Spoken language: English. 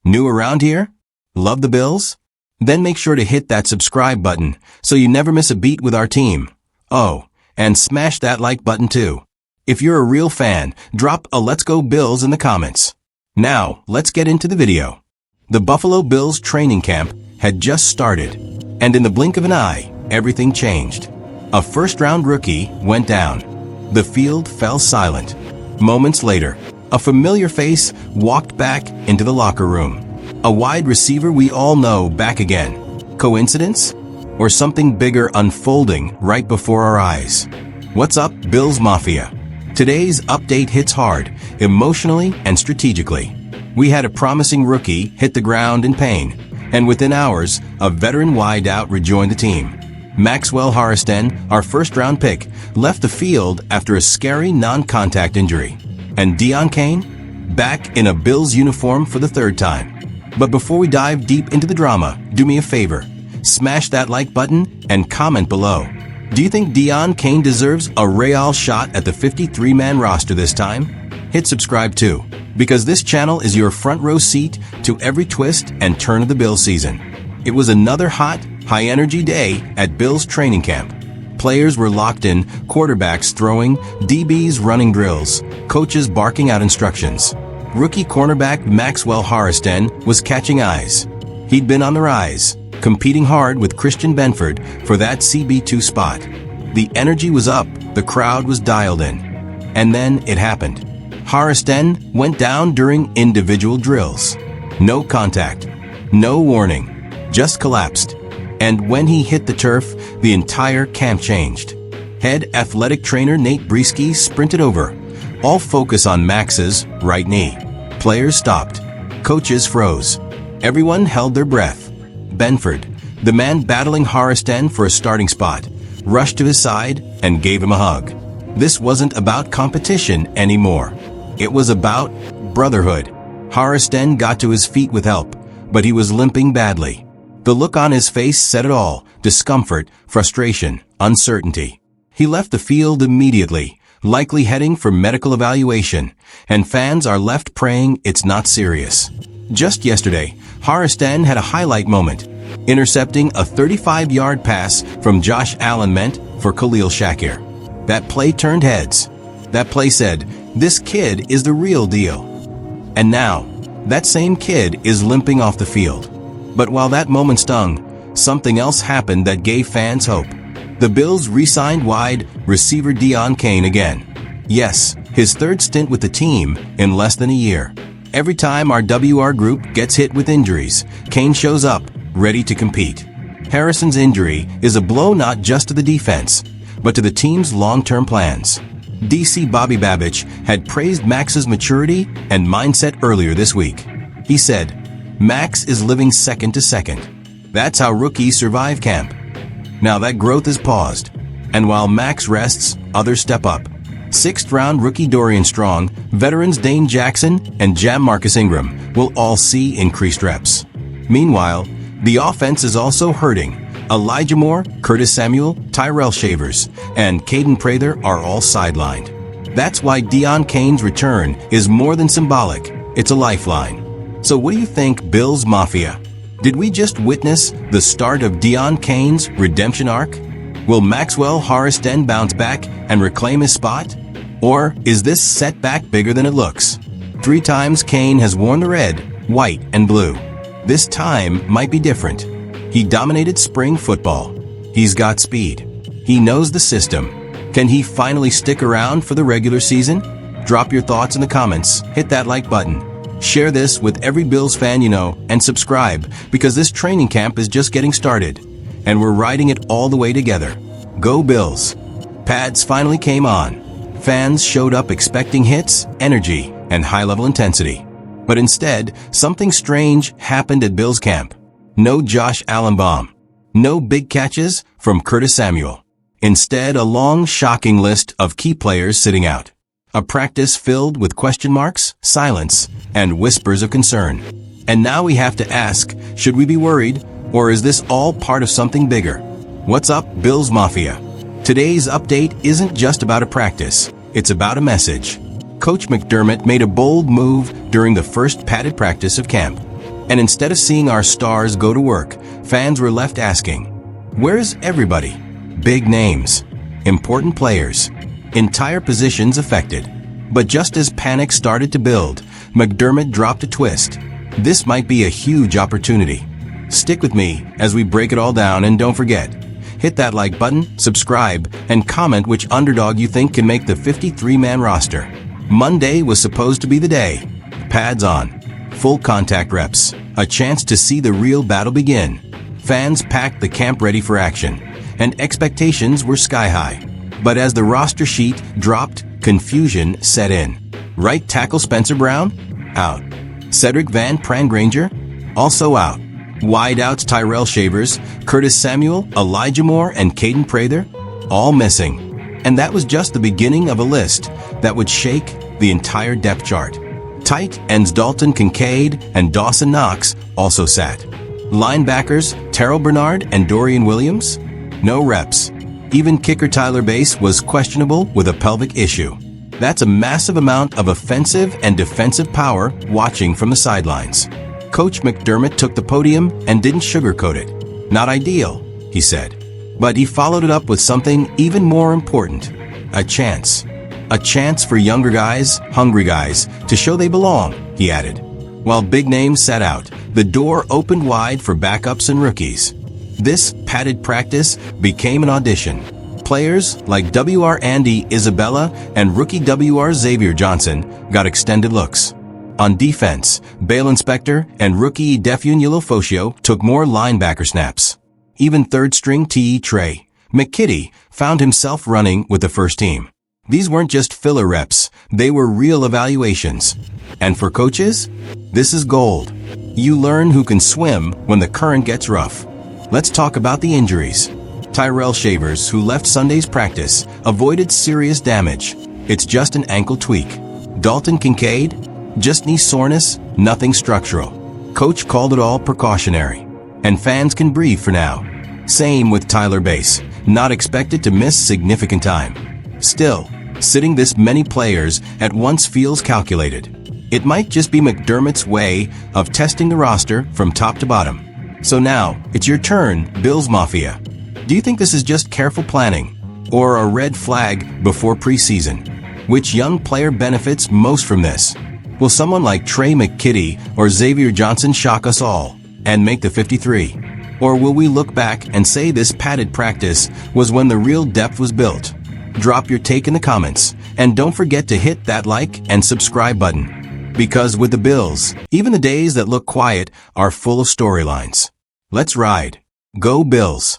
New around here? Love the Bills? Then make sure to hit that subscribe button so you never miss a beat with our team. Oh, and smash that like button too. If you're a real fan, drop a "Let's Go Bills" in the comments. Now, let's get into the video. The Buffalo Bills training camp had just started, and in the blink of an eye, everything changed. A first-round rookie went down. The field fell silent. Moments later, a familiar face walked back into the locker room. A wide receiver we all know back again. Coincidence? Or something bigger unfolding right before our eyes? What's up, Bills Mafia? Today's update hits hard, emotionally and strategically. We had a promising rookie hit the ground in pain, and within hours, a veteran wideout rejoined the team. Maxwell Haarestan, our first-round pick, left the field after a scary non-contact injury. And Deon Cain? Back in a Bills uniform for the third time. But before we dive deep into the drama, do me a favor. Smash that like button and comment below. Do you think Deon Cain deserves a Rasul shot at the 53-man roster this time? Hit subscribe too, because this channel is your front row seat to every twist and turn of the Bills season. It was another hot, high-energy day at Bills training camp. Players were locked in, quarterbacks throwing, DBs running drills, coaches barking out instructions. Rookie cornerback Maxwell Haarestan was catching eyes. He'd been on the rise, competing hard with Christian Benford for that CB2 spot. The energy was up, the crowd was dialed in. And then it happened. Haarestan went down during individual drills. No contact, no warning, just collapsed. And when he hit the turf, the entire camp changed. Head athletic trainer Nate Breesky sprinted over, all focus on Max's right knee. Players stopped. Coaches froze. Everyone held their breath. Benford, the man battling Haarestan for a starting spot, rushed to his side and gave him a hug. This wasn't about competition anymore. It was about brotherhood. Haarestan got to his feet with help, but he was limping badly. The look on his face said it all: discomfort, frustration, uncertainty. He left the field immediately, likely heading for medical evaluation, and fans are left praying it's not serious. Just yesterday, Haarestan had a highlight moment, intercepting a 35-yard pass from Josh Allen meant for Khalil Shakir. That play turned heads. That play said, "This kid is the real deal." And now, that same kid is limping off the field. But while that moment stung, something else happened that gave fans hope. The Bills re-signed wide receiver Deon Cain again. Yes, his third stint with the team in less than a year. Every time our WR group gets hit with injuries, Cain shows up, ready to compete. Harrison's injury is a blow not just to the defense, but to the team's long-term plans. DC Bobby Babich had praised Max's maturity and mindset earlier this week. He said, "Max is living second to second. That's how rookies survive camp." Now that growth is paused, and while Max rests, others step up. Sixth-round rookie Dorian Strong, veterans Dane Jackson, and Marcus Ingram will all see increased reps. Meanwhile, the offense is also hurting. Elijah Moore, Curtis Samuel, Tyrell Shavers, and Caden Prather are all sidelined. That's why Deon Cain's return is more than symbolic, it's a lifeline. So what do you think, Bills Mafia? Did we just witness the start of Deon Cain's redemption arc? Will Maxwell Haarestan bounce back and reclaim his spot? Or is this setback bigger than it looks? 3 times Cain has worn the red, white, and blue. This time might be different. He dominated spring football. He's got speed. He knows the system. Can he finally stick around for the regular season? Drop your thoughts in the comments, hit that like button. Share this with every Bills fan you know, and subscribe, because this training camp is just getting started, and we're riding it all the way together. Go Bills! Pads finally came on. Fans showed up expecting hits, energy, and high-level intensity. But instead, something strange happened at Bills camp. No Josh Allen bomb. No big catches from Curtis Samuel. Instead, a long, shocking list of key players sitting out. A practice filled with question marks, silence, and whispers of concern. And now we have to ask, should we be worried, or is this all part of something bigger? What's up, Bills Mafia? Today's update isn't just about a practice, it's about a message. Coach McDermott made a bold move during the first padded practice of camp. And instead of seeing our stars go to work, fans were left asking, where's everybody? Big names, important players, entire positions affected. But just as panic started to build, McDermott dropped a twist. This might be a huge opportunity. Stick with me as we break it all down, and don't forget, hit that like button, subscribe, and comment which underdog you think can make the 53-man roster. Monday was supposed to be the day. Pads on, full contact reps, a chance to see the real battle begin. Fans packed the camp ready for action, and expectations were sky high. But as the roster sheet dropped, confusion set in. Right tackle Spencer Brown? Out. Cedric Van Prangranger? Also out. Wideouts Tyrell Shavers, Curtis Samuel, Elijah Moore, and Caden Prather? All missing. And that was just the beginning of a list that would shake the entire depth chart. Tight ends Dalton, Kincaid, and Dawson Knox also sat. Linebackers Terrell Bernard and Dorian Williams? No reps. Even kicker Tyler Bass was questionable with a pelvic issue. That's a massive amount of offensive and defensive power watching from the sidelines. Coach McDermott took the podium and didn't sugarcoat it. Not ideal, he said. But he followed it up with something even more important. A chance. A chance for younger guys, hungry guys, to show they belong, he added. While big names sat out, the door opened wide for backups and rookies. This padded practice became an audition. Players like W.R. Andy Isabella and rookie W.R. Xavier Johnson got extended looks. On defense, Bail Inspector and rookie Defun Yilofosio took more linebacker snaps. Even third-string T.E. Trey McKitty found himself running with the first team. These weren't just filler reps, they were real evaluations. And for coaches, this is gold. You learn who can swim when the current gets rough. Let's talk about the injuries. Tyrell Shavers, who left Sunday's practice, avoided serious damage. It's just an ankle tweak. Dalton Kincaid, just knee soreness, nothing structural. Coach called it all precautionary. And fans can breathe for now. Same with Tyler Bass, not expected to miss significant time. Still, sitting this many players at once feels calculated. It might just be McDermott's way of testing the roster from top to bottom. So now, it's your turn, Bills Mafia. Do you think this is just careful planning, or a red flag before preseason? Which young player benefits most from this? Will someone like Trey McKitty or Xavier Johnson shock us all and make the 53? Or will we look back and say this padded practice was when the real depth was built? Drop your take in the comments, and don't forget to hit that like and subscribe button. Because with the Bills, even the days that look quiet are full of storylines. Let's ride. Go Bills!